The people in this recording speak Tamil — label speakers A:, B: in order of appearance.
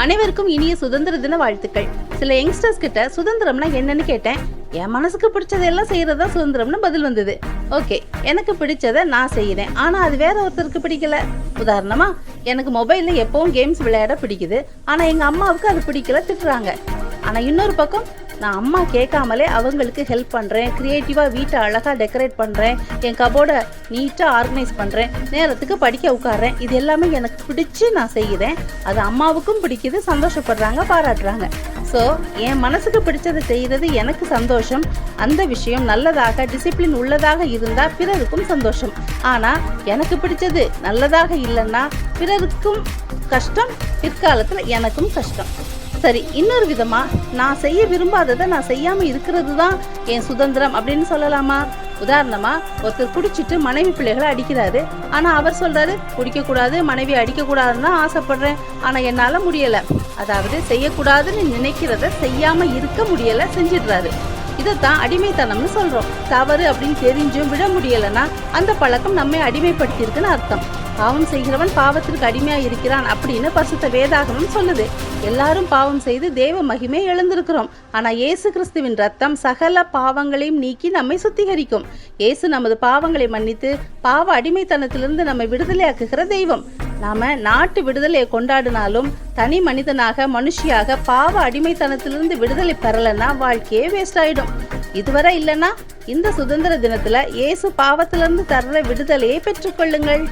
A: அனைவருக்கும் இனிய சுதந்திர தின வாழ்த்துக்கள். சில யங்ஸ்டர்ஸ் கிட்ட சுதந்திரம்னா என்னன்னு கேட்டேன். என் மனசுக்கு பிடிச்சதெல்லாம் செய்யறதா சுதந்திரம்னு பதில் வந்தது. ஓகே, எனக்கு பிடிச்சதை நான் செய்யறேன், ஆனா அது வேற ஒருத்தருக்கு பிடிக்கல. உதாரணமா, எனக்கு மொபைல்ல எப்பவும் கேம்ஸ் விளையாட பிடிக்குது, ஆனா எங்க அம்மாவுக்கு அது பிடிக்கல, திட்டுறாங்க. ஆனா இன்னொரு பக்கம் நான் அம்மா கேட்காமலே அவங்களுக்கு ஹெல்ப் பண்ணுறேன், க்ரியேட்டிவாக வீட்டை அழகாக டெக்கரேட் பண்ணுறேன், என் கபோர்டை நீட்டாக ஆர்கனைஸ் பண்ணுறேன், நேரத்துக்கு படிக்க உட்காடுறேன். இது எல்லாமே எனக்கு பிடிச்சி நான் செய்கிறேன். அது அம்மாவுக்கும் பிடிக்குது, சந்தோஷப்படுறாங்க, பாராட்டுறாங்க. ஸோ என் மனசுக்கு பிடிச்சதை செய்கிறது எனக்கு சந்தோஷம். அந்த விஷயம் நல்லதாக, டிசிப்ளின் உள்ளதாக இருந்தால் பிறருக்கும் சந்தோஷம். ஆனால் எனக்கு பிடிச்சது நல்லதாக இல்லைன்னா பிறருக்கும் கஷ்டம், பிற்காலத்தில் எனக்கும் கஷ்டம். சரி, இன்னொரு விதமா, நான் செய்ய விரும்பாததை நான் செய்யாம இருக்கிறது தான் என் சுதந்திரம் அப்படின்னு சொல்லலாமா? உதாரணமா, ஒருத்தர் குடிச்சிட்டு மனைவி பிள்ளைகளை அடிக்கிறாரு. ஆனா அவர் சொல்றாரு, குடிக்க கூடாது, மனைவி அடிக்க கூடாதுன்னு தான் ஆசைப்படுறேன், ஆனா என்னால முடியல. அதாவது செய்யக்கூடாதுன்னு நினைக்கிறத செய்யாம இருக்க முடியல, செஞ்சிடுறாரு. இதைத்தான் அடிமைத்தனம்னு சொல்றோம். தவறு அப்படின்னு தெரிஞ்சும் விட முடியலன்னா அந்த பழக்கம் நம்மை அடிமைப்படுத்தியிருக்குன்னு அர்த்தம். பாவம் செய்கிறவன் பாவத்திற்கு அடிமையா இருக்கிறான் அப்படின்னு பரிசுத்த வேதாகமம் சொல்லுது. எல்லாரும் பாவம் செய்து தேவ மகிமை இழந்திருக்கிறோம். ஆனா இயேசு கிறிஸ்துவின் ரத்தம் சகல பாவங்களையும் நீக்கி நம்மை சுத்திகரிக்கும். இயேசு நமது பாவங்களை மன்னித்து பாவ அடிமைத்தனத்திலிருந்து நம்மை விடுதலையாக்குகிற தெய்வம். நாம நாட்டு விடுதலையை கொண்டாடினாலும் தனி மனிதனாக, மனுஷியாக பாவ அடிமைத்தனத்திலிருந்து விடுதலை பெறலைன்னா வாழ்க்கையே வேஸ்ட் ஆயிடும். இதுவரை இல்லைன்னா இந்த சுதந்திர தினத்துல இயேசு பாவத்திலிருந்து தர்ற விடுதலையை பெற்றுக்கொள்ளுங்கள்.